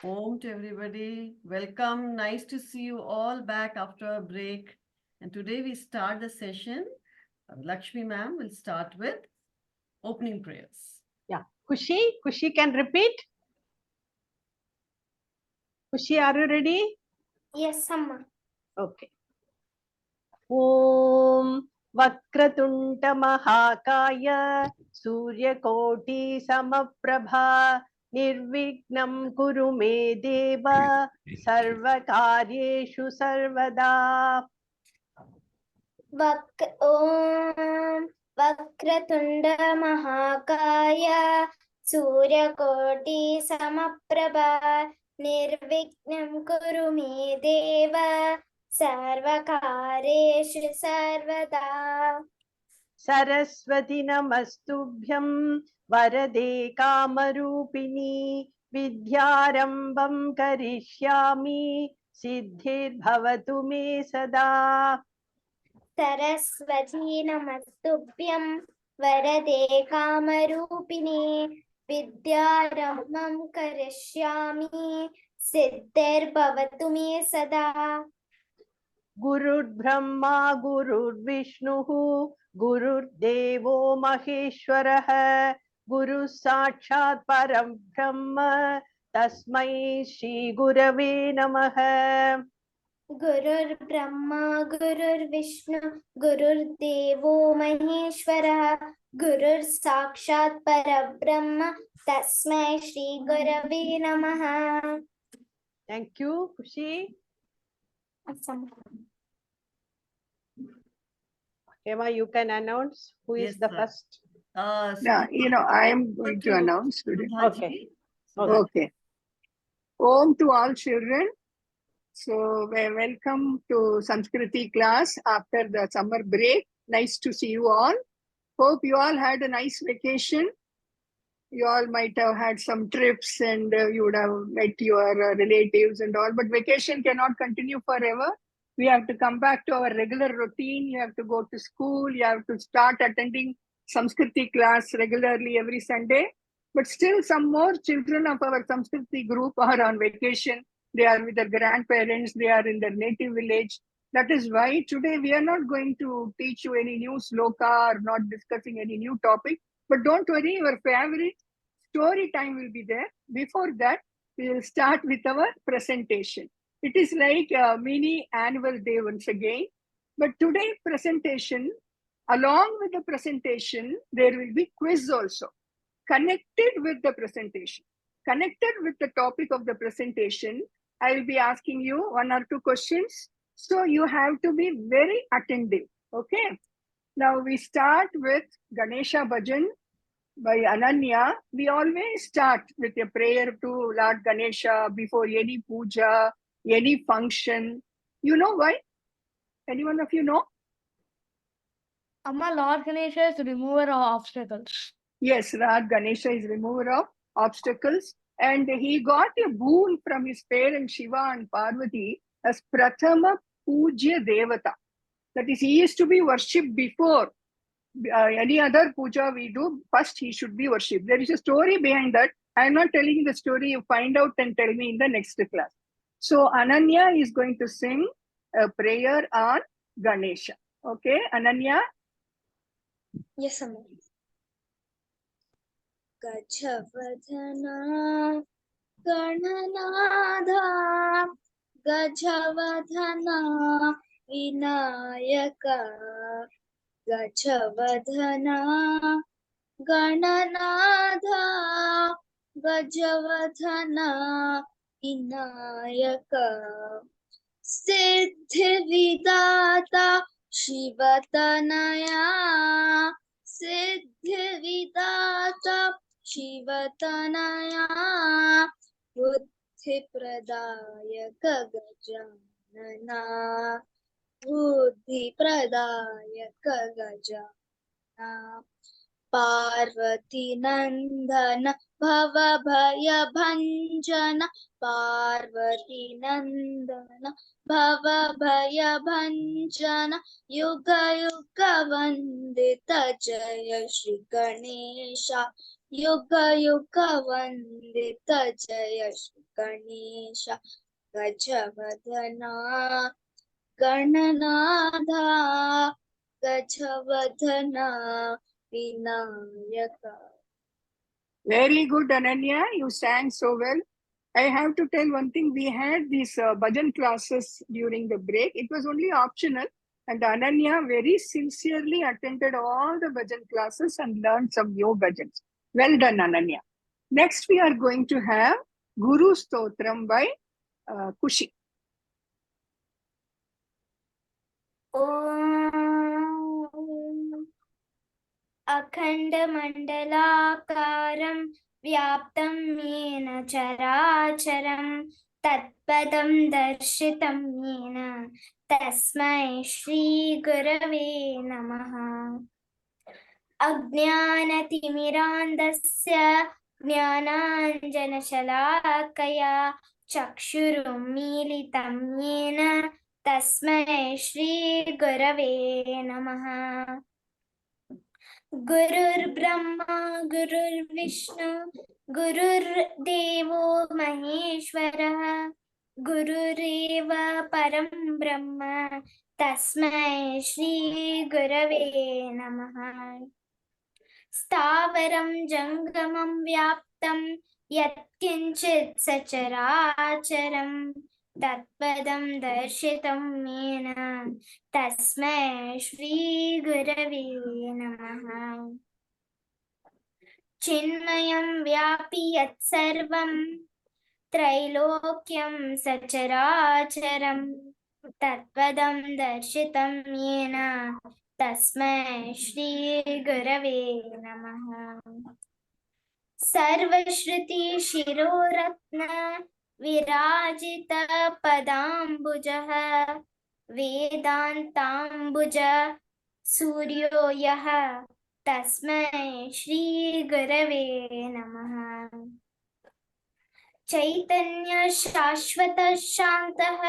Om to everybody. Welcome. Nice to see you all back after a break. And today we start the session. Lakshmi ma'am will start with opening prayers. Yeah. Kushi can repeat. Kushi, are you ready? Yes, Amma. Okay. Om Vakratunda Mahakaya Suryakoti Samaprabha Nirvignam Kuru Me Deva Sarvakaryeshu Sarvada. Om Vakratunda Mahakaya Suryakoti Samaprabha Nirvignam Kuru Me Deva Sarvakareshu Sarvada. Saraswati Namastubhyam Varade Kamarupini Vidyarambam Karishyami Siddhir Bhavatu Me Sada. Saraswati Namastubhyam Varade Kamarupini Vidyarambam Karishyami Siddhir Bhavatu Me Sada. Gurur Brahma Gurur Vishnu Gurur Devo Maheshwarah Guru Sakshat Param Brahma Tasmai Shri Gurave Namaha. Gurur Brahma Gurur Vishnu Gurur Devo Maheshwara Gurur Sakshat Parabrahma Tasmai Shri Gurave Namaha. Thank you, Kushi. Awesome. Hema, you can announce who is Yes, the sir. first. Yeah, I am going to announce today. Okay. Okay. Om to all children. So, welcome to Samskriti class after the summer break. Nice to see you all. Hope you all had a nice vacation. You all might have had some trips and you would have met your relatives and all, but vacation cannot continue forever. We have to come back to our regular routine. You have to go to school. You have to start attending Samskriti class regularly every Sunday. But still, some more children of our Samskriti group are on vacation. They are with their grandparents. They are in their native village. That is why today we are not going to teach you any new sloka or not discussing any new topic. But don't worry, your favorite story time will be there. Before that, we will start with our presentation. It is like a mini annual day once again. But today presentation, along with the presentation, there will be quiz also connected with the presentation. Connected with the topic of the presentation, I will be asking you one or two questions. So you have to be very attentive. Okay. Now we start with Ganesha Bhajan by Ananya. We always start with a prayer to Lord Ganesha before any puja, any function. You know why? Anyone of you know? Amma, Lord Ganesha is the remover of obstacles. Yes, Lord Ganesha is remover of obstacles. And he got a boon from his parents Shiva and Parvati as Prathama Pujya Devata. That is, he is to be worshipped before any other puja we do. First, he should be worshipped. There is a story behind that. I am not telling the story. You find out and tell me in the next class. So, Ananya is going to sing a prayer on Ganesha. Okay, Ananya? Yes, Amma. Gajavadhana Gananadha Gajavadhana Vinayaka Gajavadhana Gananadha Gajavadhana Vinayaka Siddhividata Shivatanaya Siddhividata Shivatanaya Buddhi Pradayaka Gajanana Buddhi Pradayaka Gajana Parvati नंदन भवभयभञ्जन पार्वती नंदन भवभयभञ्जन युग युग वन्दित जय श्री गणेश युग युग वन्दित जय Shri Ganesh गजवदना Gananatha गजवदना Vinayaka. Very good, Ananya. You sang so well. I have to tell one thing. We had these bhajan classes during the break. It was only optional. And Ananya very sincerely attended all the bhajan classes and learned some new bhajans. Well done, Ananya. Next, we are going to have Guru Stotram by Kushi. ॐ अखण्डमण्डलाकारं व्याप्तं येन चराचरं तत्पदं दर्शितं येन तस्मै श्रीगुरवे नमः. अज्ञानतिमिरान्धस्य ज्ञानाञ्जनशलाकया चक्षुरुन्मीलितं येन तस्मै श्रीगुरवे नमः. गुरुर्ब्रह्मा गुरुर्विष्णु गुरुर्देवो महेश्वरः गुरुरेव परं ब्रह्म तस्मै श्रीगुरवे नमः. स्थावरं जङ्गमं व्याप्तं यत्किञ्चित् सचराचरं तत्पदं दर्शितं येन तस्मै श्रीगुरवे नमः. चिन्मयं व्यापि यत्सर्वं त्रैलोक्यं सचराचरं तत्पदं दर्शितं येन तस्मै श्रीगुरवे नमः. सर्वश्रुतिशिरोरत्न विराजित पदाम्बुजः वेदान्ताम्बुज सूर्यो यः तस्मै श्रीगुरवे नमः. चैतन्य शाश्वत शान्तः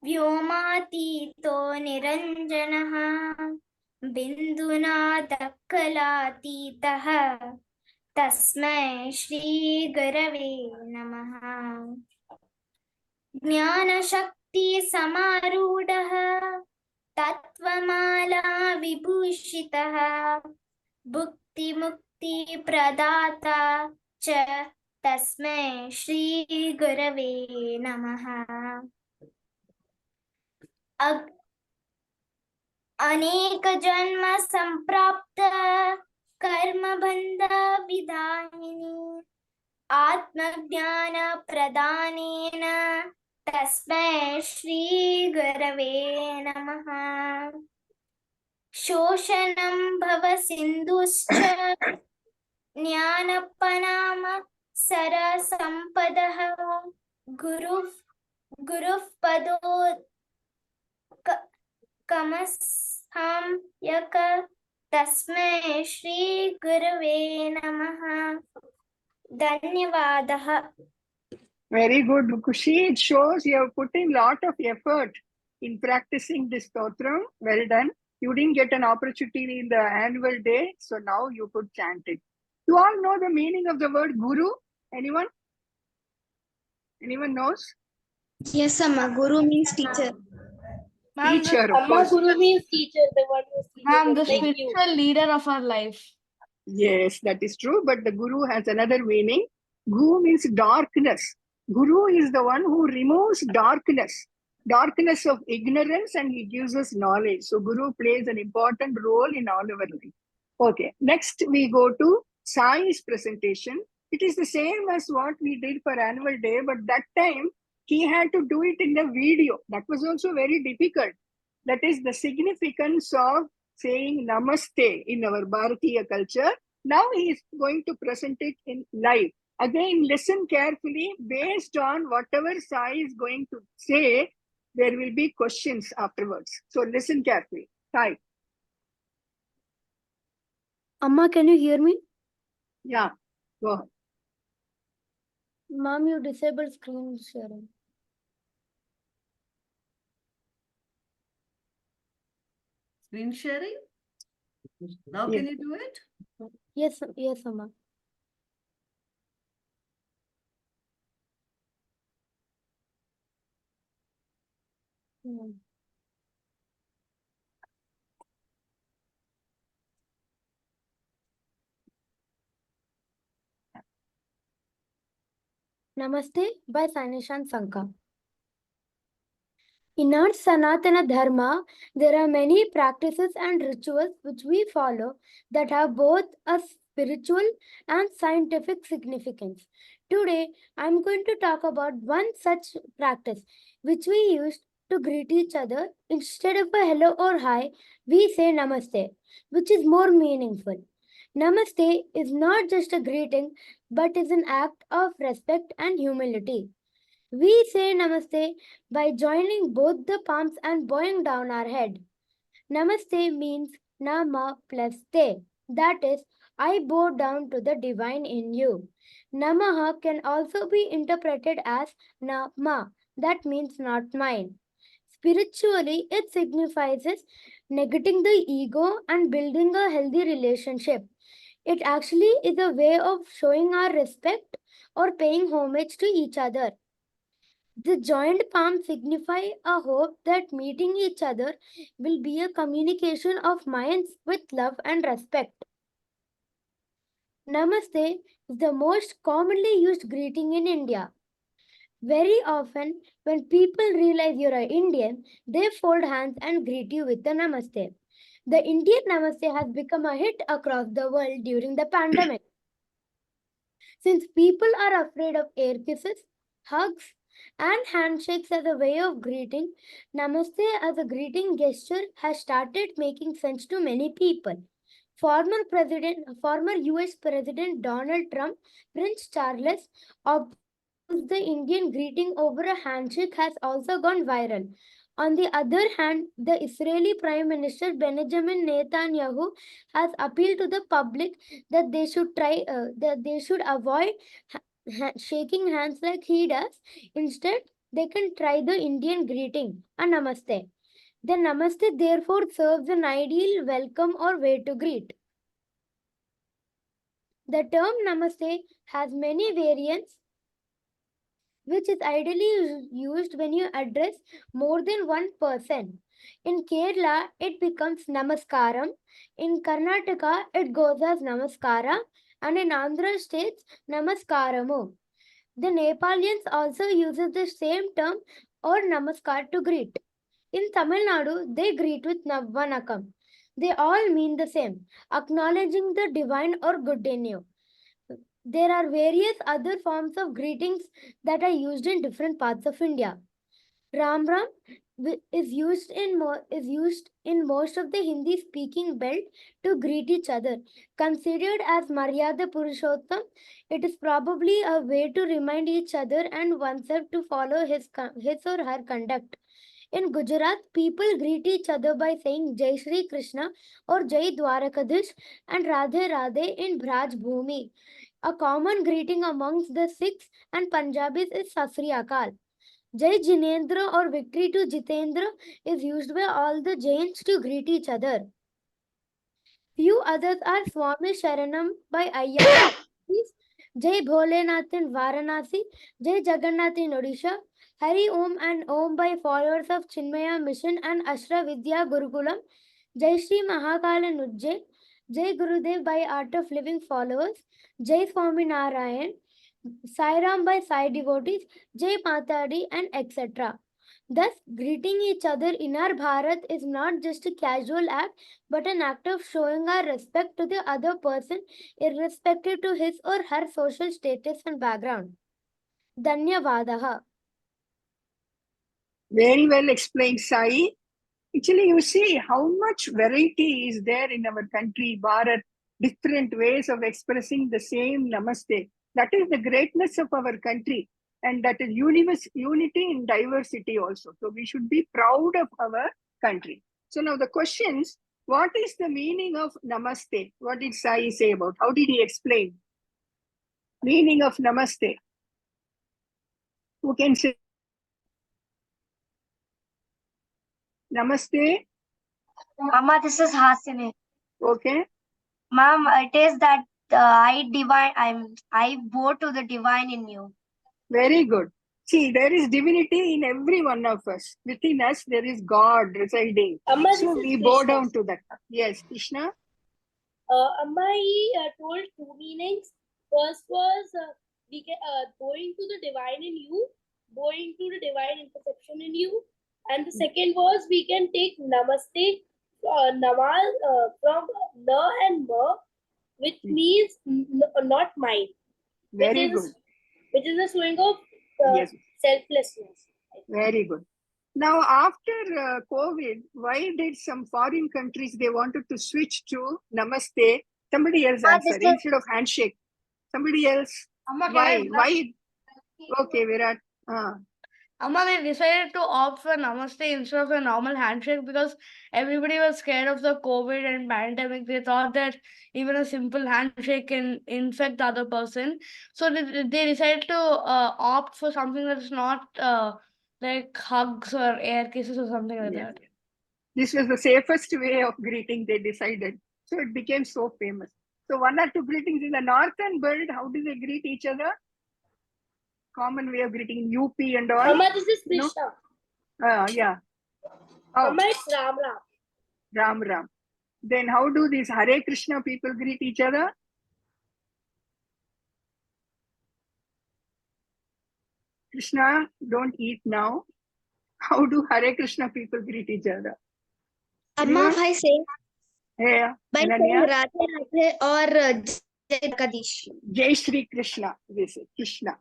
व्योमातीतो निरञ्जनः बिन्दुनादकलातीतः तस्मै श्रीगुरवे नमः. ज्ञानशक्तिसमारूढः तत्त्वमाला विभूषितः भुक्तिमुक्तिप्रदाता च तस्मै श्रीगुरवे नमः. अनेक जन्म संप्राप्त कर्मबन्ध विदायिनी आत्मज्ञान प्रदानेन तस्मै श्रीगुरवे नमः. शोषणं भवसिन्धुश्च ज्ञानपनाम सरसम्पदः गुरुः पदो कमस्हां यक तस्मै श्रीगुरवे नमः. धन्यवादः. Very good, Kushi. It shows you have put in a lot of effort in practicing this stotram. Well done. You didn't get an opportunity in the annual day, so now you could chant it. You all know the meaning of the word guru? Anyone? Anyone knows? Yes, Amma. Guru means teacher. Teacher, of Amma course. Guru means Teacher, the one who Ma'am, the spiritual leader of our life. Yes, that is true. But the guru has another meaning. Gu means darkness. Guru is the one who removes darkness of ignorance, and he gives us knowledge. So Guru plays an important role in all our life. Okay, next we go to Sai's presentation. It is the same as what we did for annual day, but that time he had to do it in the video. That was also very difficult. That is the significance of saying namaste in our Bharatiya culture. Now he is going to present it in live. Again, listen carefully. Based on whatever Sai is going to say, there will be questions afterwards. So listen carefully. Sai. Amma, can you hear me? Yeah, go ahead. Ma'am, you disabled screen sharing. Screen sharing? Now can you do it? Yes, yes, Amma. Namaste by Sanishan Sanka. In our Sanatana Dharma, there are many practices and rituals which we follow that have both a spiritual and scientific significance. Today, I am going to talk about one such practice which we use to greet each other. Instead of a hello or hi, we say namaste, which is more meaningful. Namaste is not just a greeting but is an act of respect and humility. We say namaste by joining both the palms and bowing down our head. Namaste means nama plus te. That is, I bow down to the divine in you. Namaha can also be interpreted as nama. That means not mine. Spiritually, it signifies negating the ego and building a healthy relationship. It actually is a way of showing our respect or paying homage to each other. The joined palms signify a hope that meeting each other will be a communication of minds with love and respect. Namaste is the most commonly used greeting in India. Very often, when people realize you're an Indian, they fold hands and greet you with the Namaste. The Indian Namaste has become a hit across the world during the pandemic. Since people are afraid of air kisses, hugs, and handshakes as a way of greeting, Namaste as a greeting gesture has started making sense to many people. Former US President Donald Trump, Prince Charles, opted to use the Indian greeting over a handshake has also gone viral. On the other hand, the Israeli Prime Minister Benjamin Netanyahu has appealed to the public that they should avoid shaking hands like he does. Instead, they can try the Indian greeting, a namaste. The namaste therefore serves an ideal welcome or way to greet. The term namaste has many variants, which is ideally used when you address more than one person. In Kerala, it becomes namaskaram. In Karnataka, it goes as namaskara. And in Andhra states, namaskaramu. The Nepalians also uses the same term or namaskar to greet. In Tamil Nadu, they greet with Navvanakam. They all mean the same, acknowledging the divine or good in you. There are various other forms of greetings that are used in different parts of India. Ram Ram is used in most of the Hindi speaking belt to greet each other. Considered as Maryada Purushottam, it is probably a way to remind each other and oneself to follow his or her conduct. In Gujarat, people greet each other by saying Jai Shri Krishna or Jai Dwarakadish and Radhe Radhe in Braj Bhumi. A common greeting amongst the Sikhs and Punjabis is Sasri Akal. Jai Jinendra or victory to Jitendra is used by all the Jains to greet each other. Few others are Swami Sharanam by Ayyappa, Jai Bholenath in Varanasi, Jai Jagannath in Odisha, Hari Om and Om by followers of Chinmaya Mission and Ashra Vidya Gurukulam, Jai Shri Mahakal in Ujjain, Jai Gurudev by Art of Living followers, Jai Swami Narayan, Sai Ram by Sai devotees, Jai Matadi, and etc. Thus, greeting each other in our Bharat is not just a casual act, but an act of showing our respect to the other person, irrespective to his or her social status and background. Dhanyavadaha. Very well explained, Sai. Actually, you see how much variety is there in our country, Bharat, different ways of expressing the same namaste. That is the greatness of our country. And that is unity in diversity also. So we should be proud of our country. So now the questions, What is the meaning of namaste? What did Sai say about? How did he explain? Meaning of namaste. Who can say? Namaste. Mama, this is Hasini. Okay. Ma'am, it is that I bow to the divine in you. Very good. See, there is divinity in every one of us. Within us, there is God residing. Amma, So this we is bow Krishna. down to that. Yes, Krishna. Amma, he told two meanings. First was going to the divine in you, going to the divine intersection in you. And the second was we can take namaste, namal from na and ma, which means not mine. Very good. Which is a showing of Yes. selflessness. Very good. Now, after COVID, why did some foreign countries, they wanted to switch to namaste? Somebody else answer instead of handshake. Somebody else. Amma, Why? Why? Okay, Virat. Amma, they decided to opt for namaste instead of a normal handshake because everybody was scared of the COVID and pandemic. They thought that even a simple handshake can infect the other person. So they decided to opt for something that's not like hugs or air kisses or something like Yes. that. This was the safest way of greeting, they decided. So it became so famous. So one or two greetings in the northern world, how do they greet each other? Common way of greeting in UP and all. Amma, this is Krishna. Yeah. How? Amma, it's Ram Ram. Ram Ram. Then how do these Hare Krishna people greet each other? Krishna, don't eat now. How do Hare Krishna people greet each other? Amma, I say Yeah. by saying Radhe Radhe or Jai Kadish. Jai Shri Krishna, they say, Krishna.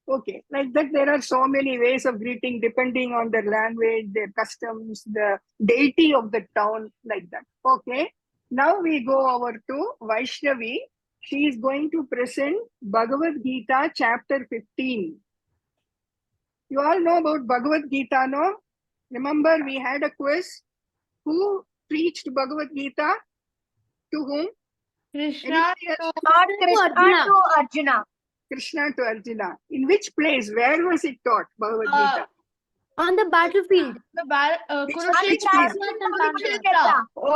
Okay, like that, there are so many ways of greeting depending on their language, their customs, the deity of the town, like that. Okay, now we go over to Vaishnavi. She is going to present Bhagavad Gita, chapter 15. You all know about Bhagavad Gita, no? Remember, we had a quiz. Who preached Bhagavad Gita? To whom? Krishna Anybody else? Not Krishna to Arjuna. Krishna to Arjuna. In which place? Where was it taught, Bhagavad Gita? On the battlefield. Which Kurukshetra. place?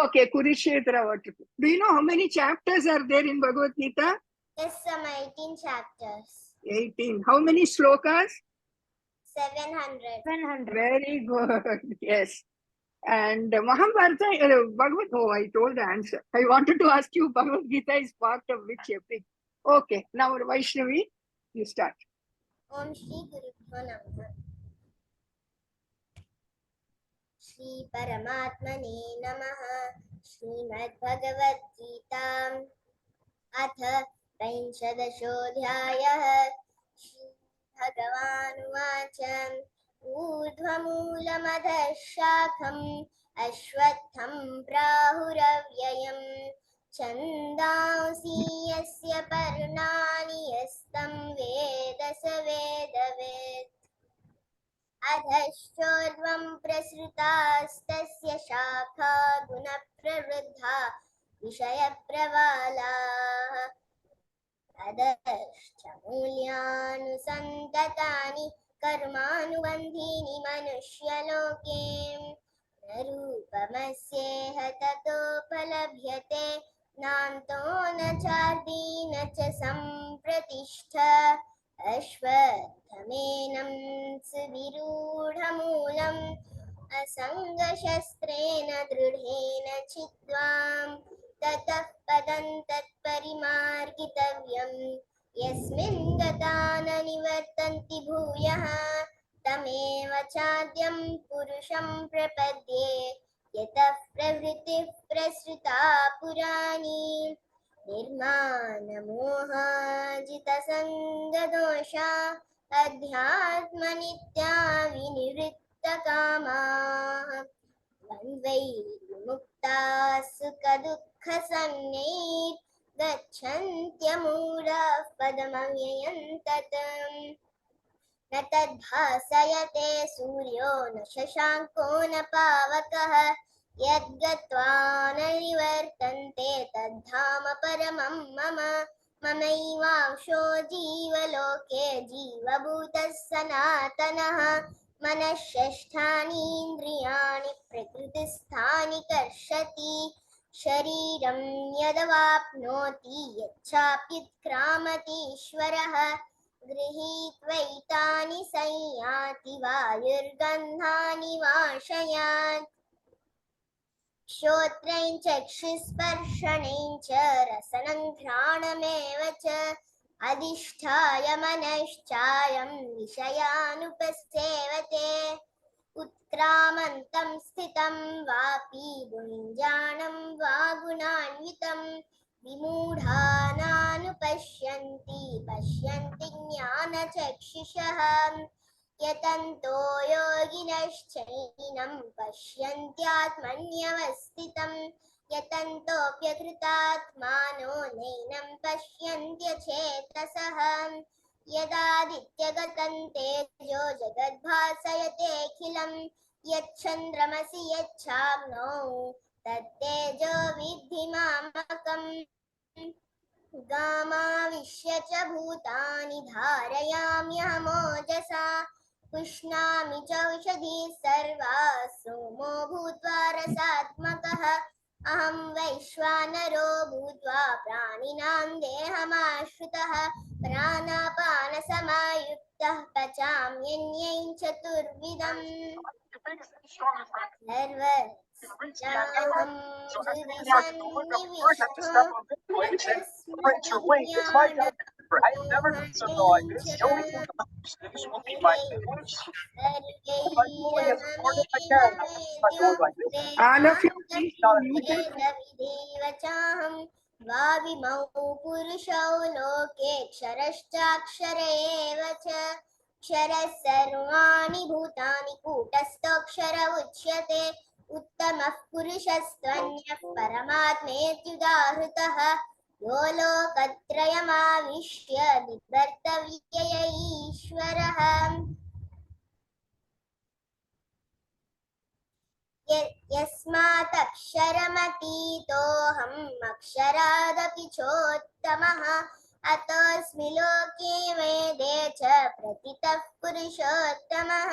Okay, Kurukshetra waterfall. Do you know how many chapters are there in Bhagavad Gita? Yes, some 18 chapters. 18. How many slokas? 700. 700. Very good. Yes. And Mahabharata, Bhagavad, oh, I told the answer. I wanted to ask you, Bhagavad Gita is part of which epic? Okay, now Vaishnavi, you start. Om Shri Gurubhyo Namaha. Shri Paramatmane Namaha. Srimad Bhagavad Gita. अथ पंचदशोऽध्यायः. श्री भगवानुवाच ऊर्ध्वमूलमधः शाखम् अश्वत्थं प्राहुरव्ययम् छन्दांसि यस्य पर्णानि यस्तं वेद स वेदवेत् अधश्चोर्ध्वं प्रसृतास्तस्य शाखा गुणप्रवृद्धा विषयप्रवालाः अधश्च मूल्यानुसन्ततानि कर्मानुबन्धीनि मनुष्यलोके न रूपमस्येह ततोपलभ्यते नान्तो न चार्दी न च सम्प्रतिष्ठा अश्वत्थमेनं सुविरूढमूलम् असङ्गशस्त्रेण दृढेन छित्त्वा ततः पदं तत्परिमार्गितव्यम् यस्मिन् गता न निवर्तन्ति भूयः तमेव चाद्यं पुरुषं प्रपद्ये यतः प्रवृत्तिः प्रसृता पुराणी निर्मानमोहाजितसङ्गदोषा अध्यात्मनित्या विनिवृत्तकामाः द्वन्द्वैर्विमुक्ताः सुखदुःखसंज्ञैर्गच्छन्त्यमूढाः पदमव्ययं तत् न तद्भासयते सूर्यो न शशाङ्को न पावकः यद्गत्वा न निवर्तन्ते तद्धाम परमं मम ममैवांशो जीवलोके जीवभूतः सनातनः मनःषष्ठानीन्द्रियाणि प्रकृतिस्थानि कर्षति शरीरं यदवाप्नोति यच्चाप्युत्क्रामतीश्वरः गृहीत्वैतानि संयाति वायुर्गन्धानि वाशयात् श्रोत्रेण चक्षुस्पर्शनेन च रसनं घ्राणमेव च अधिष्ठाय मनश्चायं विषयानुपसेवते उत्क्रामन्तं स्थितं वापि भुञ्जानं वा गुणान्वितं विमूढानानुपश्यन्ति पश्यन्ति ज्ञानचक्षुषः यतन्तो योगिनश्चैनं पश्यन्त्यात्मन्यवस्थितं यतन्तोऽप्यकृतात्मानो नैनं पश्यन्त्यचेतसः यदादित्यगतं तेजो जगद्भासयतेऽखिलं यच्चन्द्रमसि यच्छाग्नौ तत्तेजो विद्धि मामकम् गामाविश्य च भूतानि धारयाम्यहमोजसा पुष्णामि चौषधीः सर्वाः सोमो भूत्वा रसात्मकः अहं वैश्वानरो भूत्वा प्राणिनां देहमाश्रितः प्राणापानसमायुक्तः पचाम्यन्यै चतुर्विधम् सर्वस्याहं हृदि सन्निविष्टो तस्मिन् ज्ञानमोहनेन च All of you, please mute it. वेदविदेव चाहं द्वाविमौ पुरुषौ लोके क्षरश्चाक्षर एव च क्षरः सर्वाणि भूतानि कूटस्थोऽक्षर उच्यते उत्तमः पुरुषस्त्वन्यः परमात्मेत्युदाहृतः यो लोकत्रयमाविश्य बिभर्तव्यय ईश्वरः यस्मात्क्षरमतीतोऽहम् अक्षरादपि चोत्तमः अतोऽस्मि लोके वेदे च प्रतितः पुरुषोत्तमः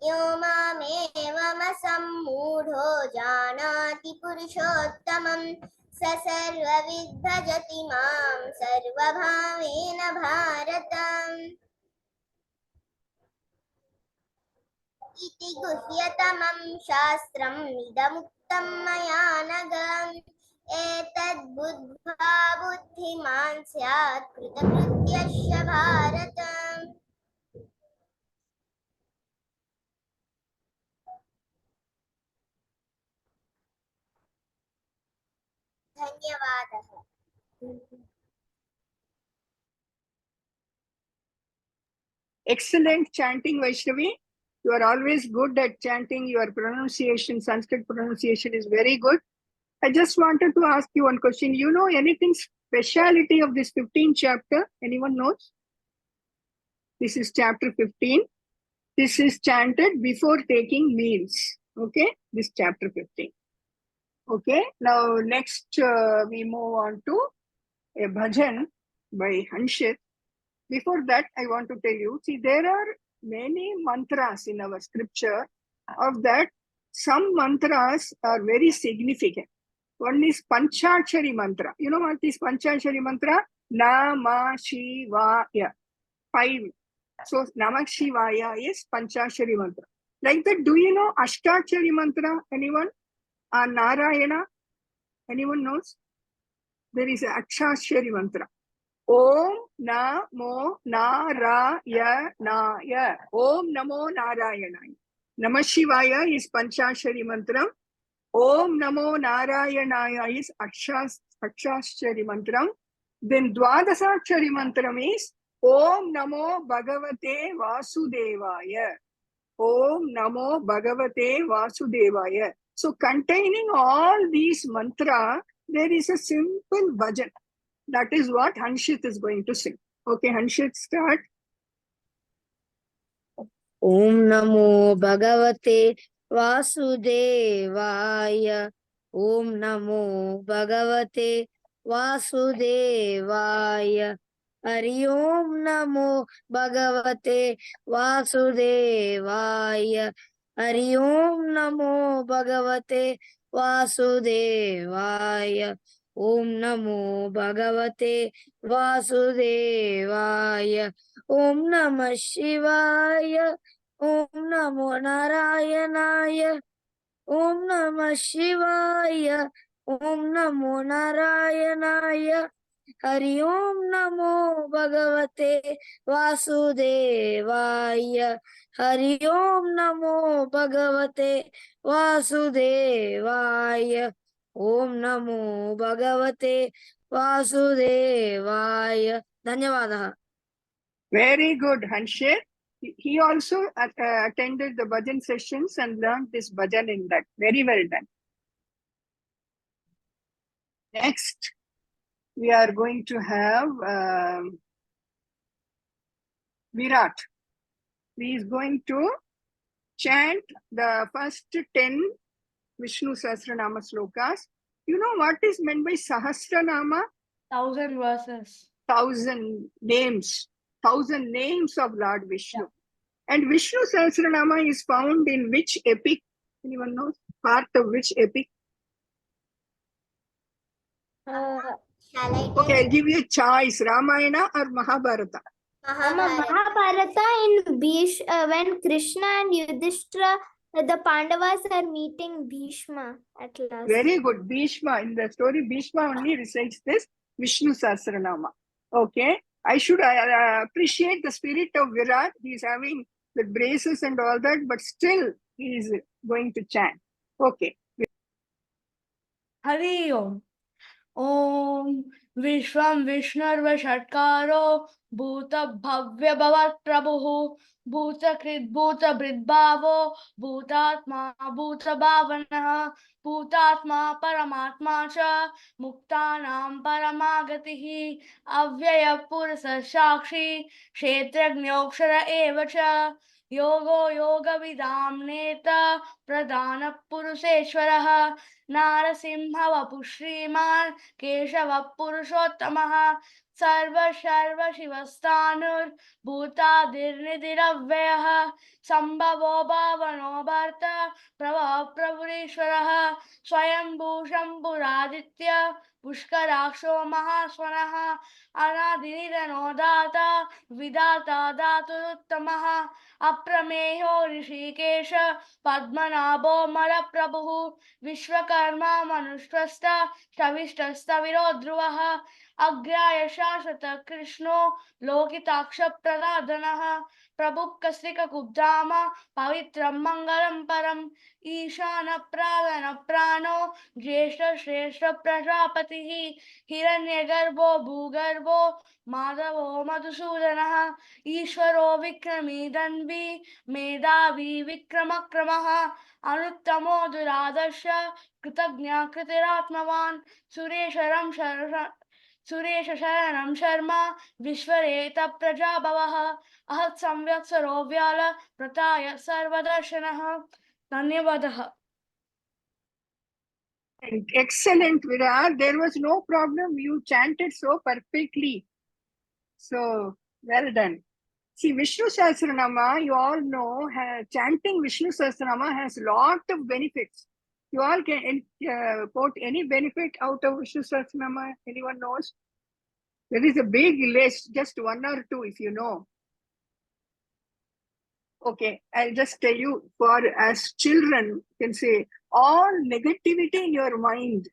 यो मामेवमसम्मूढो जानाति पुरुषोत्तमं स सर्वविद् भजति मां सर्वभावेन भारत इति गुह्यतमं शास्त्रम् इदमुक्तं मया नघ एतद्बुद्ध्वा बुद्धिमान् स्यात् कृतकृत्यश्च भारत धन्यवादः Excellent chanting, Vaishnavi. You are always good at chanting. Your pronunciation, Sanskrit pronunciation is very good. I just wanted to ask you one question. You know anything speciality of this 15th chapter? Anyone knows? This is chapter 15. This is chanted before taking meals. Okay, this chapter 15. Okay, now next we move on to a bhajan by Hanshit. Before that, I want to tell you, see, there are many mantras in our scripture. Of that, some mantras are very significant. One is Panchachari mantra. You know what is Panchachari mantra? Nama Shivaya. 5. So, Namah Shivaya is Panchachari mantra. Like that, do you know Ashtachari mantra? Anyone? Narayana? Anyone knows? There is a Akshashari mantra. Om Namo Narayanaya. Om Namo Narayanaya. Namah Shivaya is Panchashari mantra. Om Namo Narayanaya is Akshashari mantra. Then Dwadasachari mantra is Om Namo Bhagavate Vasudevaya. Om Namo Bhagavate Vasudevaya. So containing all these mantra, there is a simple bhajan. That is what Hanshit is going to sing. Okay, Hanshit, start. Om Namo Bhagavate Vasudevaya. Om Namo Bhagavate Vasudevaya. Hari Om Namo Bhagavate Vasudevaya. Hari Om Namo Bhagavate Vasudevaya. Om Namo Bhagavate Vasudevaya. Om Namah Shivaya. Om Namo Narayanaaya. Om Namah Shivaya. Om Namo Narayanaaya. Hari Om Namo Bhagavate Vasudevaya. Hari Om Namo Bhagavate Vasudevaya. Om Namo Bhagavate Vasudevaya. Dhanyavadaha. Very good, Hanshir. He also attended the bhajan sessions and learned this bhajan in that. Very well done. Next, we are going to have Virat. He is going to chant the first 10 Vishnu Sahasranama slokas. You know what is meant by Sahasranama? 1,000 verses. 1,000 names. 1,000 names of Lord Vishnu. And Vishnu Sahasranama is found in which epic? Anyone knows? Part of which epic? Shall I tell? Okay, I'll give you a choice, Ramayana or Mahabharata. Mahabharata in when Krishna and Yudhishthira, the Pandavas are meeting Bhishma at last. Very good. Bhishma, in the story, Bhishma only recites this Vishnu Sahasranama. Okay, I should appreciate the spirit of Virat. He is having the braces and all that, but still he is going to chant. Okay. Hari Om. Om Vishwam Vishnarva Shatkaro Bhuta Bhavya Bhavat Prabhu Bhuta Krit Bhuta Bridbhavo Bhutatma Bhuta Bhavana Bhutatma Paramatma Cha Muktanam Paramagatihi Avyaya Purasa Shakshi Kshetragnokshara Eva Cha Yogo Yoga Vidam Neta Pradhana Purusheshwaraha Narasimha Vapu Shriman Keshava Purushottamah Sarva Sharva Shivastanur Bhutadir Nidiravyah Sambhavo Bhavano Bharta Prabha Prabhurishwaraha Swayambhu Shambhuraditya Pushkaraksho Mahaswanaha Anadinidano Data Vidata Daturuttamah Aprameho Rishikesha Padmanabho Malaprabhu Vishwakarma Manushtvasta Shavistasta Virodhruvah Agraya Shashvata Krishno Lokitaksha Praladanaha Prabhukkasrika Kubdama Pavitram Mangalam Param Ishana Pradana Prano Jeshta Shreshta Prajapatihi Hiranyagarbho Bhugarbo Madhavo Madhusudanaha Ishvaro Vikrami Danvi Medavi Vikramakramaha Anuttamo Duradasha Kritagnya Kritiratmavan Suresha Sharanam Sharma Vishwareta Prajabhavaha Ahat Samvyak Sarovyala Prataya Sarvadarshanaha Dhanyavadaha. Excellent, Virat. There was no problem. You chanted so perfectly. So, well done. See, Vishnu Sahasranama, you all know, chanting Vishnu Sahasranama has lot of benefits. You all can quote any benefit out of Vishnu Sahasranama? Anyone knows? There is a big list, just one or two if you know. Okay, I'll just tell you, for as children, you can say, all negativity in your mind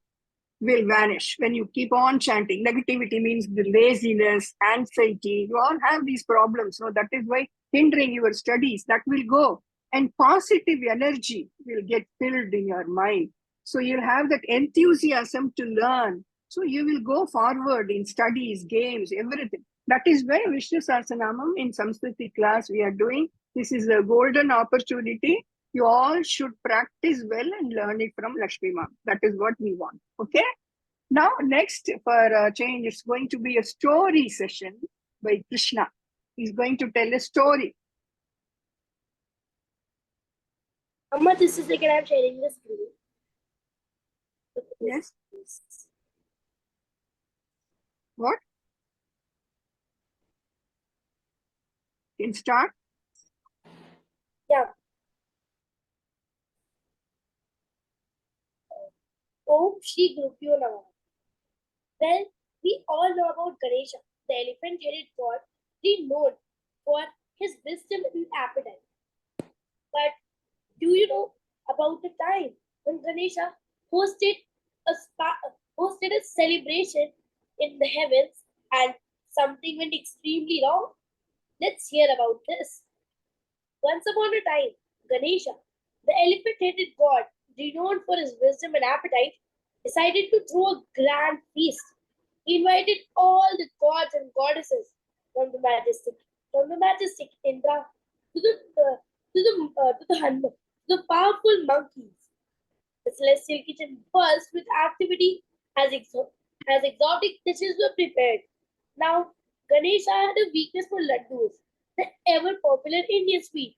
will vanish when you keep on chanting. Negativity means the laziness, anxiety. You all have these problems. So that is why hindering your studies, that will go. And positive energy will get filled in your mind. So you'll have that enthusiasm to learn. So you will go forward in studies, games, everything. That is why Vishnu Sahasranamam in Samskriti class we are doing. This is a golden opportunity. You all should practice well and learn it from Lakshmi Ma'am. That is what we want. Okay. Now, next for a change, it's going to be a story session by Krishna. He's going to tell a story. Amma, this is like I'm sharing the screen. Yes. What? Can start? Yeah. Om Shri Gurubhyo Namah. Well, we all know about Ganesha, the elephant-headed god, renowned for his wisdom and appetite. But do you know about the time when Ganesha hosted hosted a celebration in the heavens and something went extremely wrong? Let's hear about this. Once upon a time, Ganesha, the elephant-headed god, renowned for his wisdom and appetite, decided to throw a grand feast. He invited all the gods and goddesses from the majestic Indra to the powerful monkeys. The celestial kitchen buzzed with activity as exotic dishes were prepared. Now, Ganesha had a weakness for laddus, the ever popular Indian sweet.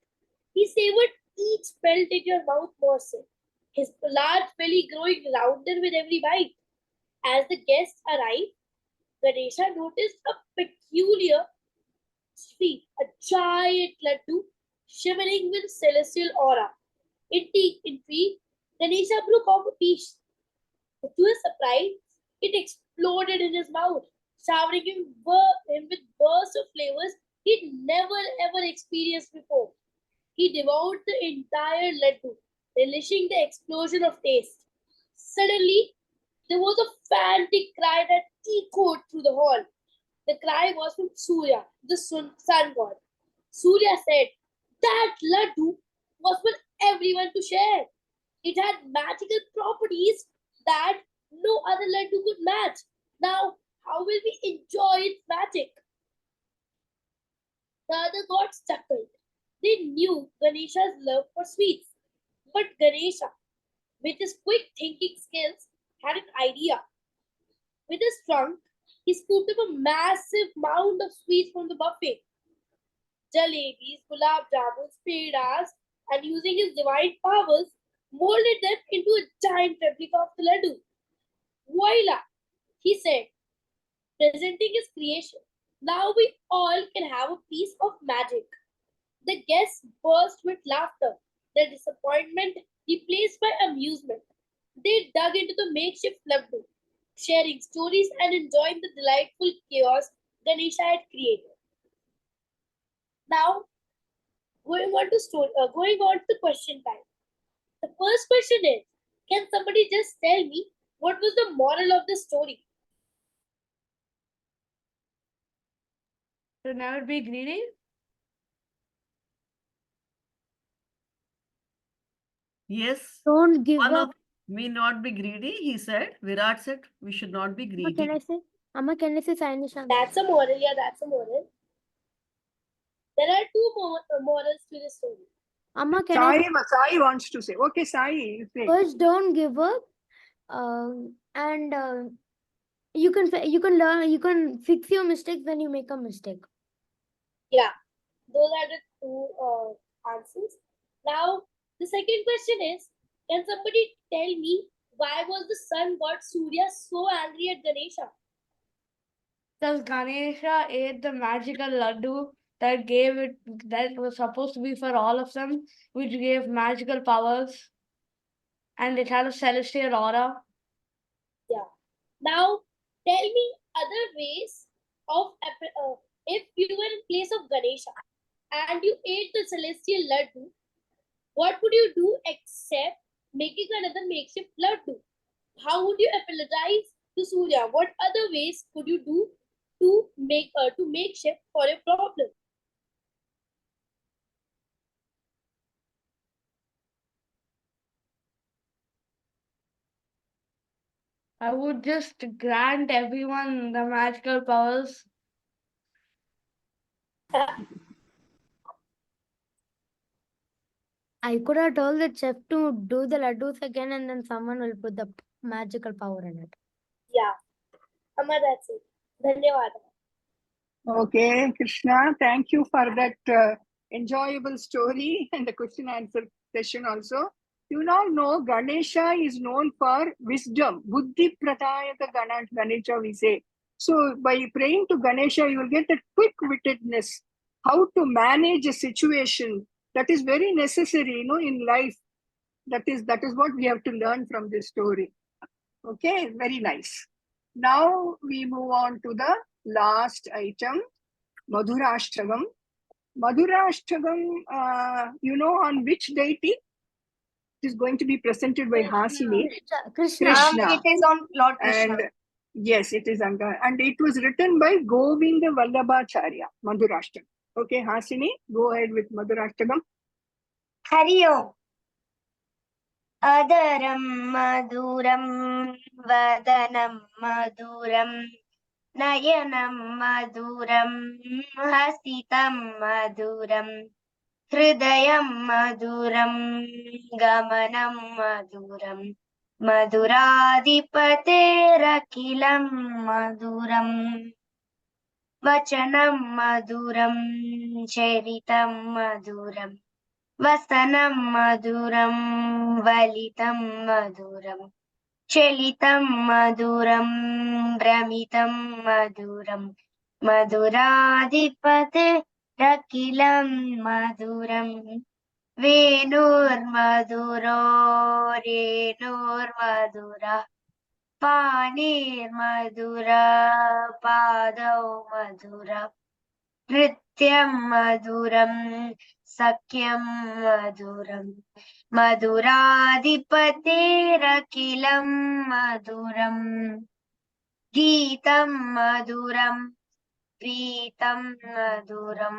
He savored each melt in your mouth morsel, his large belly growing rounder with every bite. As the guests arrived, Ganesha noticed a peculiar sweet, a giant laddu shimmering with celestial aura. Intrigued, Ganesha broke off a piece. To his surprise, it exploded in his mouth, showering him with bursts of flavors he'd never ever experienced before. He devoured the entire laddu, relishing the explosion of taste. Suddenly, there was a frantic cry that echoed through the hall. The cry was from Surya, the sun god. Surya said, "That laddu was for everyone to share. It had magical properties that no other laddu could match. Now, how will we enjoy its magic?" The other gods chuckled. They knew Ganesha's love for sweets. But Ganesha, with his quick thinking skills, had an idea. With his trunk, he scooped up a massive mound of sweets from the buffet. Jalebis, gulab jamuns, pedas, and using his divine powers, molded them into a giant replica of the laddu. Voila, he said, presenting his creation. Now we all can have a piece of magic. The guests burst with laughter, their disappointment replaced by amusement. They dug into the makeshift laddu, sharing stories and enjoying the delightful chaos Ganesha had created. Now, going on to the question time. The first question is, can somebody just tell me what was the moral of the story? To never be greedy. Yes. Don't give One up. of me not be greedy, he said. Virat said we should not be Amma, greedy. can I say? Amma, can I say Sainisha? That's a moral, yeah, that's a moral. There are two morals to the story. Amma, can I say? Sai wants to say. Okay, Sai, you say. First, don't give up. And you can learn. You can fix your mistakes when you make a mistake. Yeah, those are the two answers. Now, the second question is, can somebody tell me why was the sun god Surya so angry at Ganesha? Because Ganesha ate the magical laddu that was supposed to be for all of them, which gave magical powers, and it had a celestial aura. Yeah. Now, tell me other ways of if you were in place of Ganesha and you ate the celestial laddu, what would you do except making another makeshift laddu? How would you apologize to Surya? What other ways could you do to make shift for a problem? I would just grant everyone the magical powers. I could have told the chef to do the laddus again, and then someone will put the magical power in it. Yeah. Amma, that's it. Dhanyawad. Okay, Krishna, thank you for that enjoyable story and the question answer session also. You now know Ganesha is known for wisdom. Buddhi pradayaka Ganesha, we say. So by praying to Ganesha, you will get that quick-wittedness, how to manage a situation that is very necessary, in life. That is what we have to learn from this story. Okay, very nice. Now we move on to the last item, Madhurashtagam. Madhurashtagam, on which deity? It is going to be presented by Hasini. Krishna. Krishna. It is on Lord Krishna. And yes, it is Anga. And it was written by Govinda Vallabhacharya, Madhurashtagam. Okay, Hasini, go ahead with Madhurashtagam. Hari Om. Adaram Maduram Vadanam Maduram Nayanam Maduram Hasitam Maduram Hridayam Maduram Gamanam Maduram Madhuradipaterakilam Maduram Vachanam Maduram Cheritam Maduram Vasanam Maduram Valitam Maduram Chelitam Maduram Bramitam Maduram Madhuradipate Rakilam Maduram Venur Maduro Renur Madura Panir Madura Padau Madura Nrityam Maduram Sakyam Maduram Madhuradipaterakilam Maduram Geetam Maduram Preetam Maduram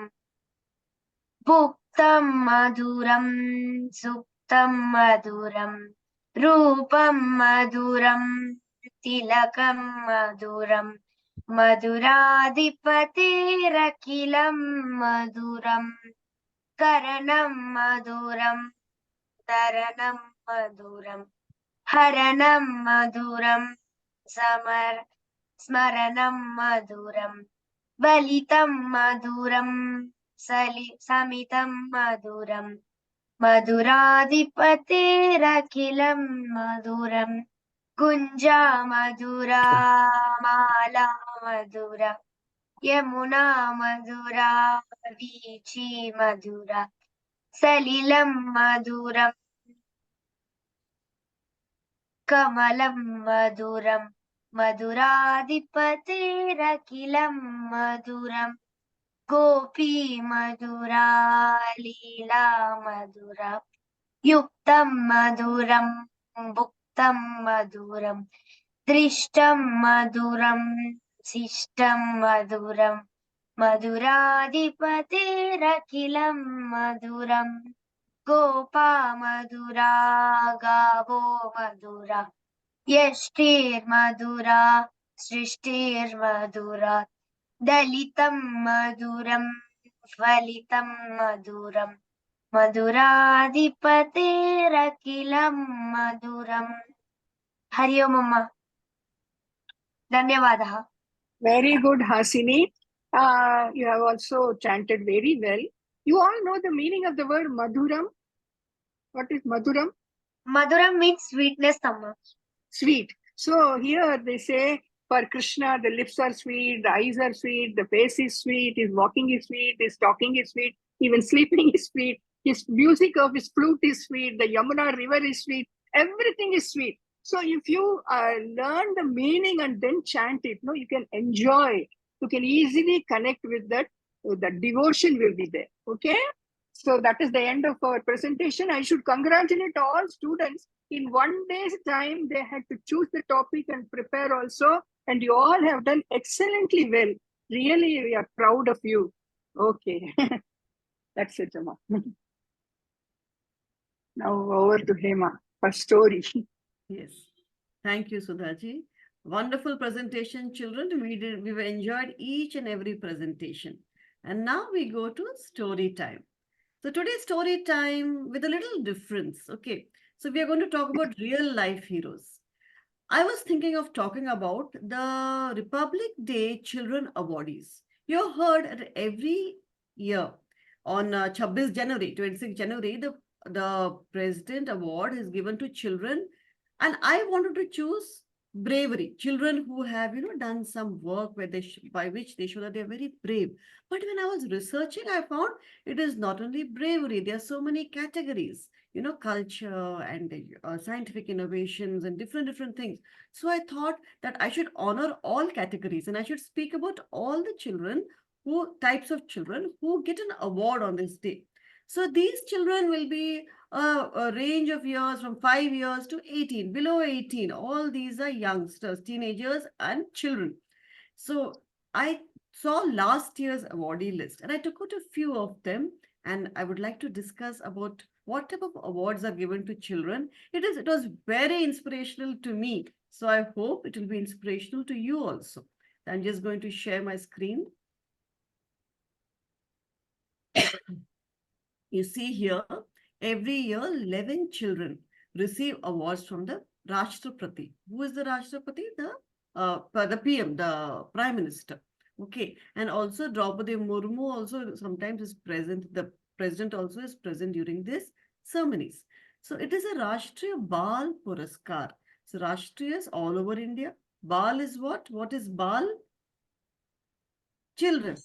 Bhuktam Maduram Suktam Maduram Rupam Maduram Tilakam Maduram Madhuradipaterakilam Maduram Karanam Maduram Taranam Maduram Haranam Maduram Smaranam Maduram Balitam Maduram Samitam Maduram Madhuradipaterakilam Maduram Kunja Madura Mala Madura Yamuna Madura Vichi Madura Salilam Maduram Kamalam Maduram Madhuradipaterakilam Maduram Gopi Madura Leela Madura Yuktam Maduram Bhuktam Maduram Drishtam Maduram Sishtam Maduram Madhuradipaterakilam Maduram Gopa Madura Gavo Madura Yashtir Madura Srishtir Madura Dalitam Maduram Falitam Maduram Madhuradipaterakilam Maduram Hari Om Amma Dhanyavadaha. Very good, Hasini. You have also chanted very well. You all know the meaning of the word Madhuram. What is Madhuram? Madhuram means sweetness, Amma. Sweet. So here they say for Krishna, the lips are sweet, the eyes are sweet, the face is sweet, his walking is sweet, his talking is sweet, even sleeping is sweet, his music of his flute is sweet, the Yamuna river is sweet, everything is sweet. So if you learn the meaning and then chant it, you can enjoy. You can easily connect with that. The devotion will be there. Okay. So that is the end of our presentation. I should congratulate all students. In one day's time, they had to choose the topic and prepare also. And you all have done excellently well. Really, we are proud of you. Okay. That's it, Amma. Now over to Hema for story. Yes. Thank you, Sudhaji. Wonderful presentation, children. We enjoyed each and every presentation. And now we go to story time. So today's story time with a little difference. Okay. So we are going to talk about real life heroes. I was thinking of talking about the Republic Day Children Awardees. You heard that every year on 26 January, the the President Award is given to children, and I wanted to choose bravery. Children who have, done some work where by which they show that they're very brave. But when I was researching, I found it is not only bravery. There are so many categories, culture and scientific innovations and different things. So I thought that I should honor all categories and I should speak about all the children types of children who get an award on this day. So these children will be a range of years from 5 years to 18, below 18. All these are youngsters, teenagers, and children. So I saw last year's awardee list and I took out a few of them, and I would like to discuss about what type of awards are given to children. It was very inspirational to me. So I hope it will be inspirational to you also. I'm just going to share my screen. You see here, every year 11 children receive awards from the Rashtrapati. Who is the Rashtrapati? The PM, the Prime Minister. Okay, and also Draupadi Murmu also sometimes is present. The President also is present during these ceremonies. So it is a Rashtriya Bal Puraskar. So Rashtriya is all over India. Bal is what? What is Bal? Children.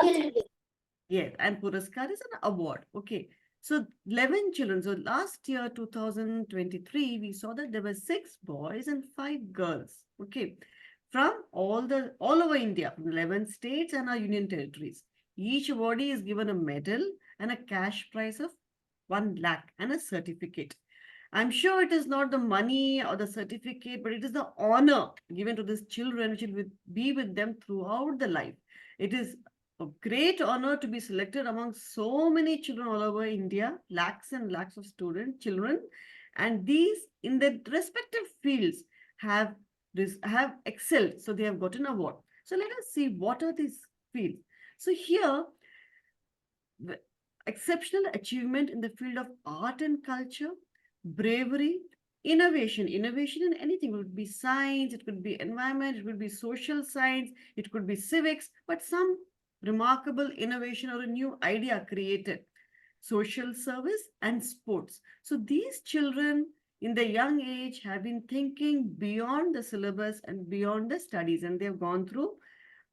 Children. Yes, and Puraskar is an award. Okay. So 11 children. So last year, 2023, we saw that there were 6 boys and 5 girls. Okay. From all over India, from 11 states and our union territories. Each awardee is given a medal and a cash prize of 1 lakh and a certificate. I'm sure it is not the money or the certificate, but it is the honor given to these children, which will be with them throughout the life. It is a great honor to be selected among so many children all over India, lakhs and lakhs of children, and these in their respective fields have excelled. So they have got an award. So let us see what are these fields. So here, exceptional achievement in the field of art and culture, bravery, innovation in anything. It would be science, it could be environment, it could be social science, it could be civics, but some remarkable innovation or a new idea created, social service and sports. So these children in the young age have been thinking beyond the syllabus and beyond the studies, and they've gone through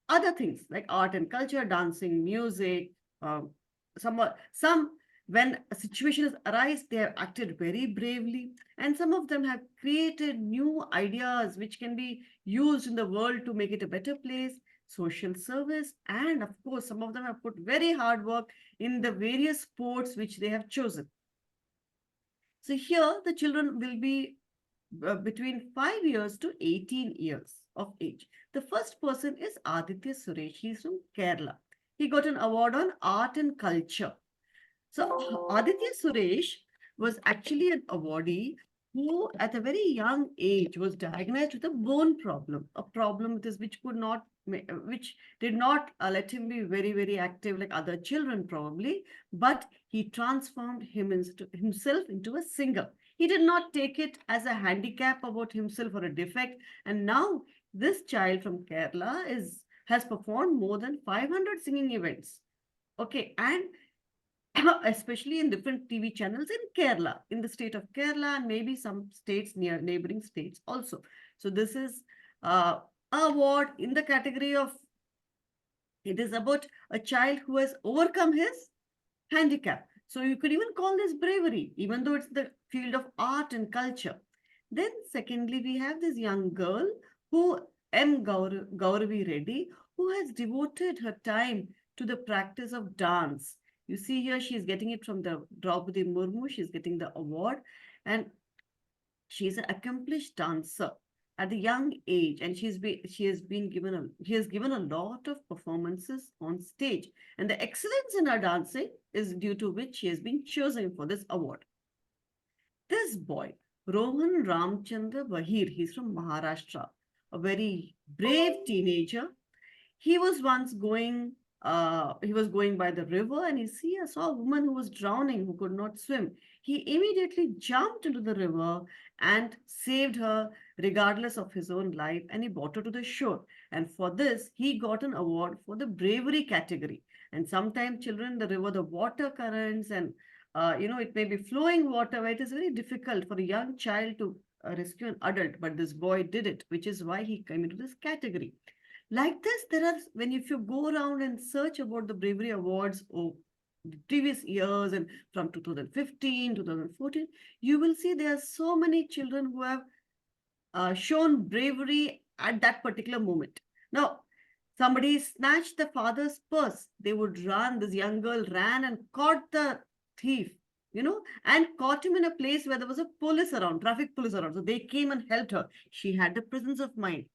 other things like art and culture, dancing, music, some when a situation has arise, they have acted very bravely, and some of them have created new ideas which can be used in the world to make it a better place, social service, and of course, some of them have put very hard work in the various sports which they have chosen. So here, the children will be between 5 years to 18 years of age. The first person is Aditya Suresh. He's from Kerala. He got an award on art and culture. So Aditya Suresh was actually an awardee who at a very young age was diagnosed with a bone problem, a problem which did not let him be very active like other children probably, but he transformed himself into a singer. He did not take it as a handicap about himself or a defect, and now this child from Kerala has performed more than 500 singing events. Okay, and especially in different TV channels in Kerala, in the state of Kerala, and maybe some states near neighboring states also. So this is an award in the category of, it is about a child who has overcome his handicap. So you could even call this bravery, even though it's the field of art and culture. Then secondly, we have this young girl who Gauravi Reddy, who has devoted her time to the practice of dance. You see here, she's getting it from the Draupadi Murmu. She's getting the award, and she's an accomplished dancer at a young age, and she has given a lot of performances on stage, and the excellence in her dancing is due to which she has been chosen for this award. This boy, Rohan Ramchandra Bahir, he's from Maharashtra, a very brave teenager. He was once going by the river, and I saw a woman who was drowning, who could not swim. He immediately jumped into the river and saved her regardless of his own life, and he brought her to the shore. And for this, he got an award for the bravery category. And sometimes children, the river, the water currents and it may be flowing water where it is very difficult for a young child to rescue an adult, but this boy did it, which is why he came into this category. Like this, there are, if you go around and search about the bravery awards of the previous years and from 2015, 2014, you will see there are so many children who have shown bravery at that particular moment. Now, somebody snatched the father's purse. They would run. This young girl ran and caught the thief, and caught him in a place where there was a police around, traffic police around. So they came and helped her. She had the presence of mind.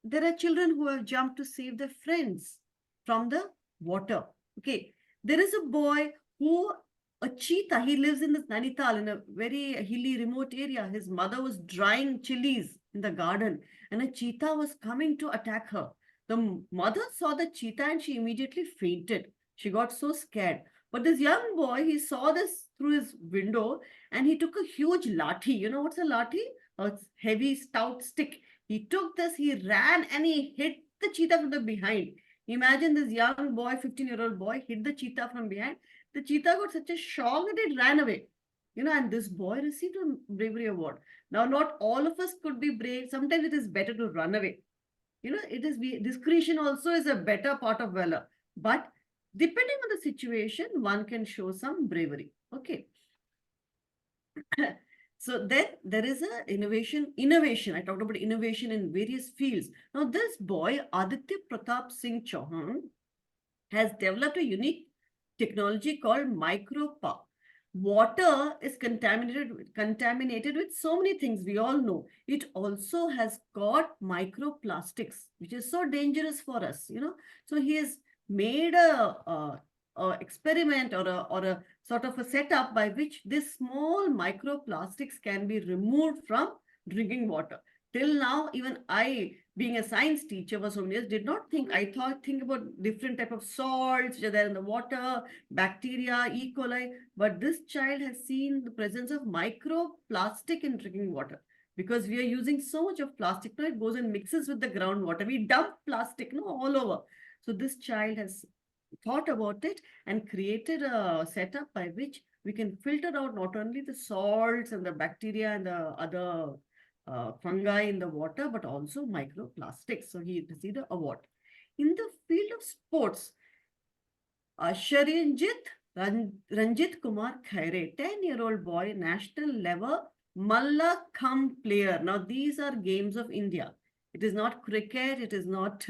There are children who have jumped to save their friends from the water. Okay. There is a boy who, a cheetah, he lives in this Nainital in a very hilly, remote area. His mother was drying chilies in the garden and a cheetah was coming to attack her. The mother saw the cheetah and she immediately fainted. She got so scared. But this young boy, he saw this through his window and he took a huge lathi. You know what's a lathi? A heavy, stout stick. He took this, he ran and he hit the cheetah from the behind. Imagine this young boy, 15-year-old boy, hit the cheetah from behind. The cheetah got such a shock that it ran away. And this boy received a bravery award. Now, not all of us could be brave. Sometimes it is better to run away. Discretion also is a better part of valor. But depending on the situation, one can show some bravery. Okay. So then there is a innovation. I talked about innovation in various fields. Now this boy, Aditya Pratap Singh Chauhan, has developed a unique technology called micropa. Water is contaminated with so many things we all know. It also has got microplastics, which is so dangerous for us, So he has made a experiment or a sort of a setup by which this small microplastics can be removed from drinking water. Till now, even I, being a science teacher for so many years, did not think. I think about different type of salts which are there in the water, bacteria, E. coli. But this child has seen the presence of microplastic in drinking water. Because we are using so much of plastic, now it goes and mixes with the groundwater. We dump plastic all over. So this child has thought about it and created a setup by which we can filter out not only the salts and the bacteria and the other fungi in the water, but also microplastics. So he received an award. In the field of sports, Ranjit Kumar Khaire, 10-year-old boy, national level Mallakhamb player. Now, these are games of India. It is not cricket, it is not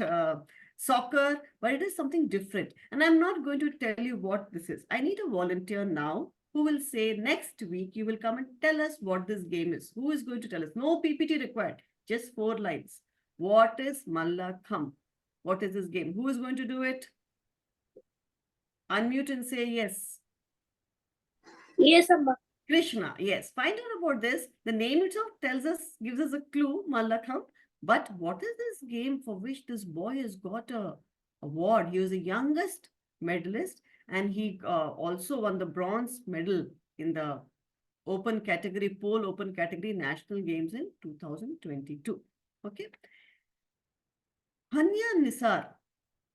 soccer, but it is something different. And I'm not going to tell you what this is. I need a volunteer now who will say next week you will come and tell us what this game is. Who is going to tell us? No PPT required, just 4 lines. What is Mallakhamb? What is this game? Who is going to do it? Unmute and say yes. Yes, Amma. Krishna, yes. Find out about this. The name itself gives us a clue, Mallakhamb. But what is this game for which this boy has got a award? He was the youngest medalist and he also won the bronze medal in the pole open category national games in 2022. Okay. Hanya Nisar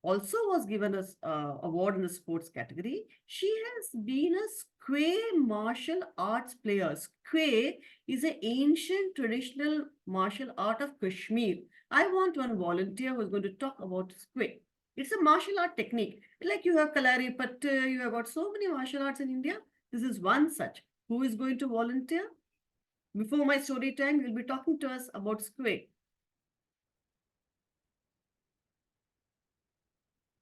also was given an award in the sports category. She has been a square martial arts player. Square is an ancient traditional martial art of Kashmir. I want one volunteer who is going to talk about square. It's a martial art technique. Like you have Kalari Patta, you have got so many martial arts in India. This is one such. Who is going to volunteer? Before my story time, you'll be talking to us about square.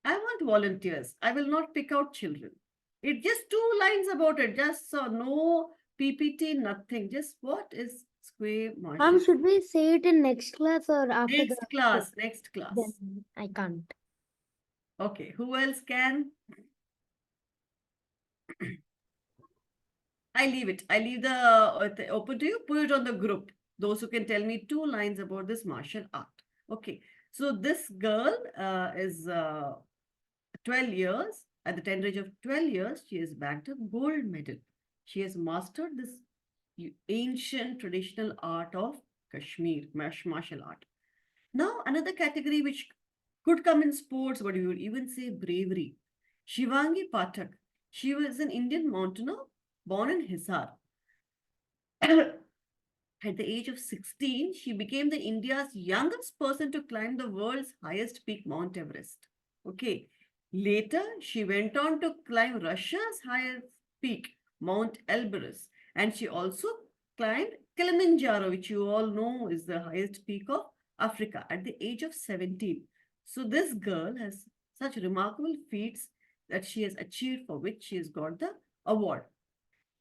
I want volunteers. I will not pick out children. It's just 2 lines about it. Just no PPT, nothing. Just what is square martial? Should we say it in next class or after Next class. Next class. Then I can't. Okay. Who else can? I leave it. I leave the open to you. Put it on the group. Those who can tell me 2 lines about this martial art. Okay. So this girl is 12 years. At the tender age of 12 years, she has bagged a gold medal. She has mastered this ancient traditional art of Kashmir, martial art. Now, another category which could come in sports, but we would even say bravery. Shivangi Pathak. She was an Indian mountaineer born in Hisar. At the age of 16, she became the India's youngest person to climb the world's highest peak, Mount Everest. Okay. Later, she went on to climb Russia's highest peak, Mount Elbrus. And she also climbed Kilimanjaro, which you all know is the highest peak of Africa at the age of 17. So this girl has such remarkable feats that she has achieved, for which she has got the award.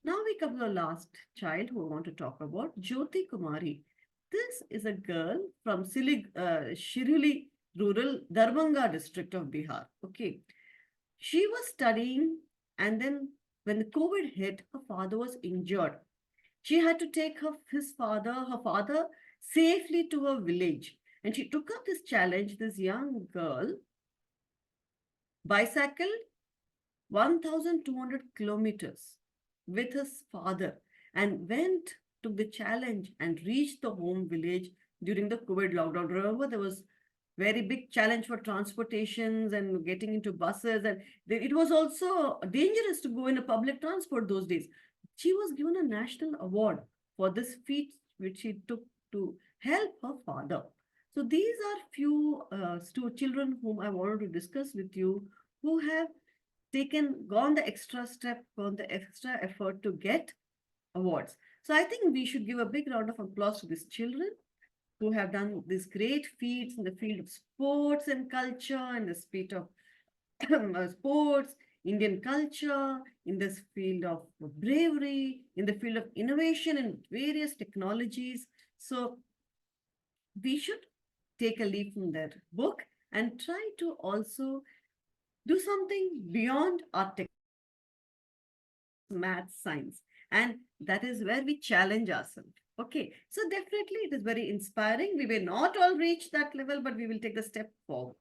Now we come to the last child who I want to talk about, Jyoti Kumari. This is a girl from Shiruli rural Darbhanga district of Bihar. Okay. She was studying, and then when the COVID hit, her father was injured. She had to take her father safely to her village. And she took up this challenge. This young girl bicycled 1,200 kilometers with his father and took the challenge and reached the home village during the COVID lockdown. Remember, there was very big challenge for transportations and getting into buses, and it was also dangerous to go in a public transport those days. She was given a national award for this feat which she took to help her father. So these are few children whom I wanted to discuss with you, who have gone the extra step, gone the extra effort to get awards. So I think we should give a big round of applause to these children who have done these great feats in the field of sports and culture, in the field of sports, Indian culture, in this field of bravery, in the field of innovation and various technologies. So we should take a leaf from their book and try to also do something beyond our math, science. And that is where we challenge ourselves. Okay, so definitely it is very inspiring. We may not all reach that level, but we will take the step forward.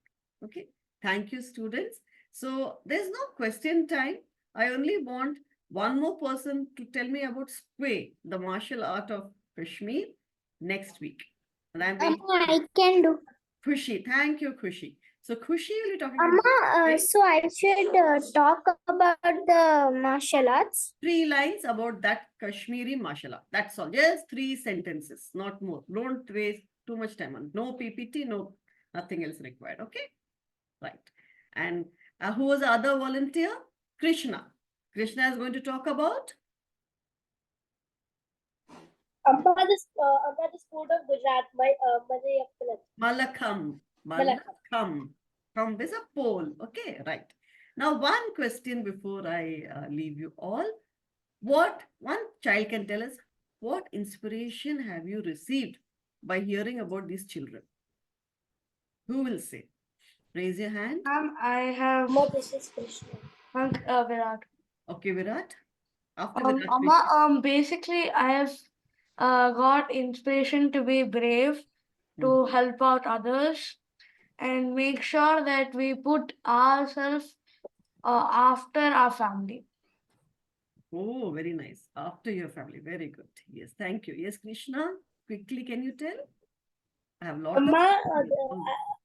Okay, thank you, students. So there's no question time. I only want one more person to tell me about Sway, the martial art of Kashmir, next week. And I'm waiting. I can do. Khushi, thank you, Khushi. So Khushi will be talking Amma, about so I should talk about the martial arts. 3 lines about that Kashmiri martial art. That's all. Just 3 sentences, not more. Don't waste too much time on. No PPT, nothing else required. Okay, right. And who was the other volunteer? Krishna. Krishna is going to talk about Amma, the sport of Gujarat, Malakham. Malakham. From this a pole. Okay, right. Now, one question before I leave you all. What one child can tell us, what inspiration have you received by hearing about these children? Who will say? Raise your hand. I have This is Krishna. Virat. Okay, Virat. After Virat, Amma, basically, I have got inspiration to be brave, to help out others, and make sure that we put ourselves after our family. Oh, very nice. After your family. Very good. Yes, thank you. Yes, Krishna, quickly, can you tell? I have a lot Amma, of...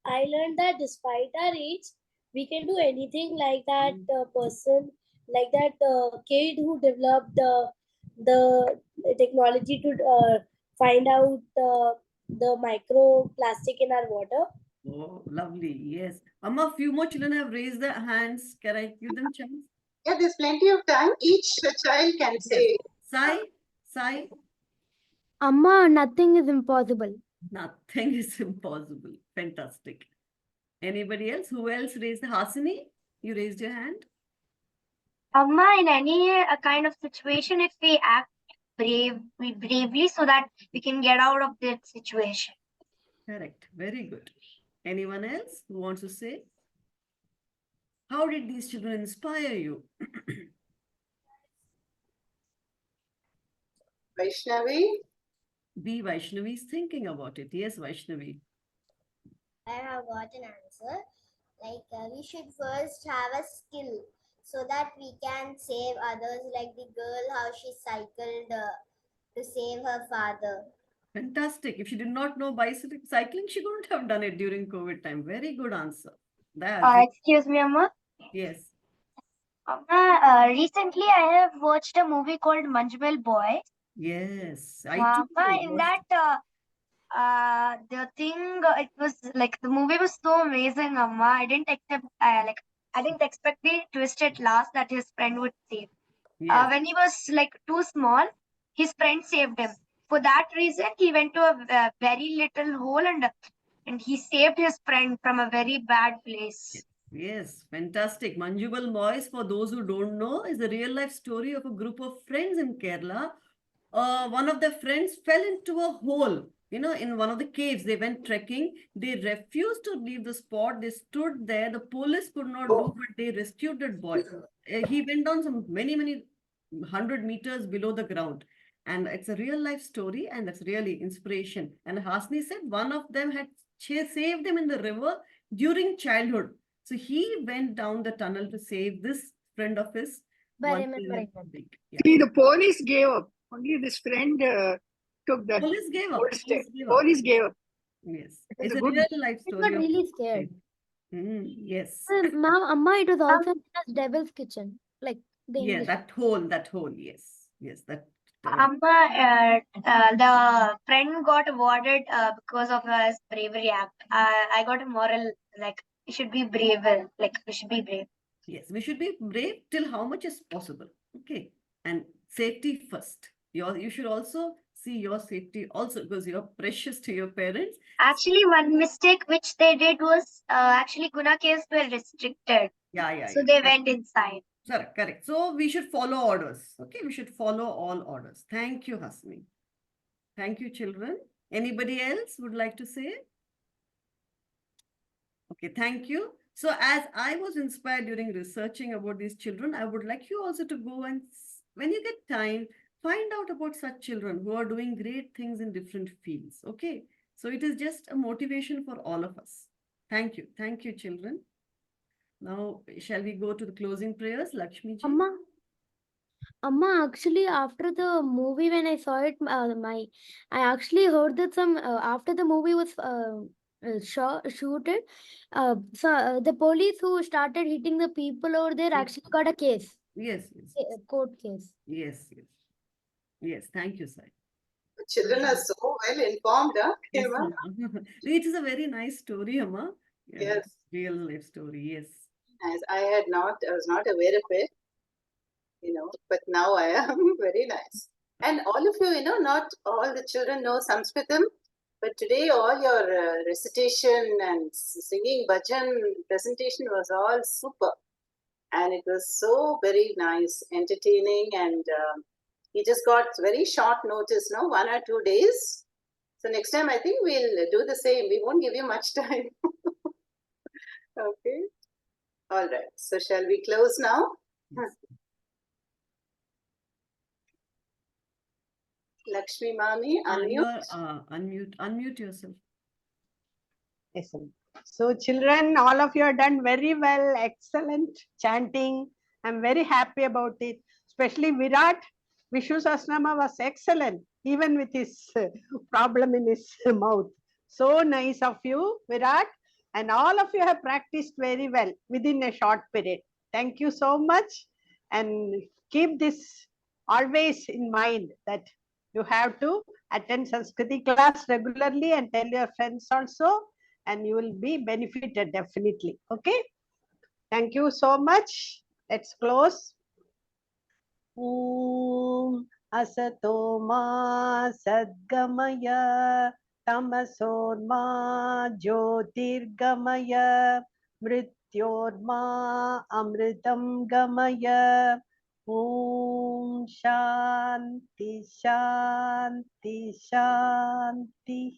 I learned that despite our age, we can do anything like that person, like that kid who developed the technology to find out the microplastic in our water. Oh, lovely. Yes. Amma, few more children have raised their hands. Can I give them chance? Yeah, there's plenty of time. Each child can say. Sai, Amma, nothing is impossible. nothing is impossible. Fantastic. Anybody else? Who else raised? Hasini, you raised your hand. Amma, in any kind of situation, if we act bravely so that we can get out of that situation. Correct. Very good. Anyone else who wants to say? How did these children inspire you? Vaishnavi? B. Vaishnavi is thinking about it. Yes, Vaishnavi. I have got an answer. Like we should first have a skill so that we can save others. Like the girl, how she cycled to save her father. Fantastic. If she did not know cycling, she couldn't have done it during COVID time. Very good answer. Excuse me, Amma. Yes. Recently I have watched a movie called Manjmal Boy. Yes, I too In watched. that, the thing, it was like the movie was so amazing, Amma. I didn't expect the twist at last that his friend would save. Yes. When he was like too small, his friend saved him. For that reason, he went to a very little hole and he saved his friend from a very bad place. Yes, fantastic. Manjugal Boys, for those who don't know, is a real life story of a group of friends in Kerala. One of their friends fell into a hole, in one of the caves. They went trekking. They refused to leave the spot. They stood there. The police could not do, but they rescued that boy. He went down some many, many 100 meters below the ground. And it's a real life story, and that's really inspiration. And Hasni said one of them had saved him in the river during childhood. So he went down the tunnel to save this friend of his By once they were remembering them. big. Yeah. See, the police gave up. Only this friend took the Police gave up. old step. Police gave up. Police gave up. Yes. It was It's a a good. real life I story got of really scared. yes. Ma'am, Amma, it was also known as Devil's Kitchen, like the Yeah, English. that hole, yes. Yes, that The friend got awarded because of his bravery act. I got a moral like you should be braver, like you should be brave. yes, we should be brave till how much is possible. Okay. And safety first. You should also see your safety also because you're precious to your parents. Actually, one mistake which they did was actually Guna caves were restricted, Yeah. so they went inside. Correct, correct. So we should follow orders. Okay, we should follow all orders. Thank you, Hasmi. Thank you, children. Anybody else would like to say? Okay, thank you. So as I was inspired during researching about these children, I would like you also to go and, when you get time, find out about such children who are doing great things in different fields. Okay, so it is just a motivation for all of us. Thank you. Thank you, children. Now, shall we go to the closing prayers, Lakshmi ji? Amma, actually, after the movie, when I saw it, I actually heard that after the movie was shooted, the police who started hitting the people over there actually got a case, Yes, a court case. yes. Yes, thank you, sir. Children are so well informed, huh? Yes, Kema? Amma. It is a very nice story, Amma. Yeah, Yes. real life story, yes. Nice. I was not aware of it, but now I am. Very nice. And all of you, not all the children know Sanskritam, but today all your recitation and singing bhajan presentation was all super. And it was so very nice, entertaining, and he just got very short notice, no? 1 or 2 days. So next time I think we'll do the same. We won't give you much time. Okay. All right. So shall we close now? Yes. Lakshmi Mami, unmute. Unmute yourself. Yes, ma'am. So children, all of you have done very well, excellent chanting. I'm very happy about it. Especially Virat, Vishnu Sahasranama was excellent, even with his problem in his mouth. So nice of you, Virat. And all of you have practiced very well within a short period. Thank you so much. And keep this always in mind that you have to attend Sanskriti class regularly and tell your friends also, and you will be benefited definitely. Okay. Thank you so much. Let's close. Om Asato Ma Sadgamaya Tamaso Ma Jyotirgamaya Mrityorma Amritam Gamaya. Om Shanti Shanti Shanti.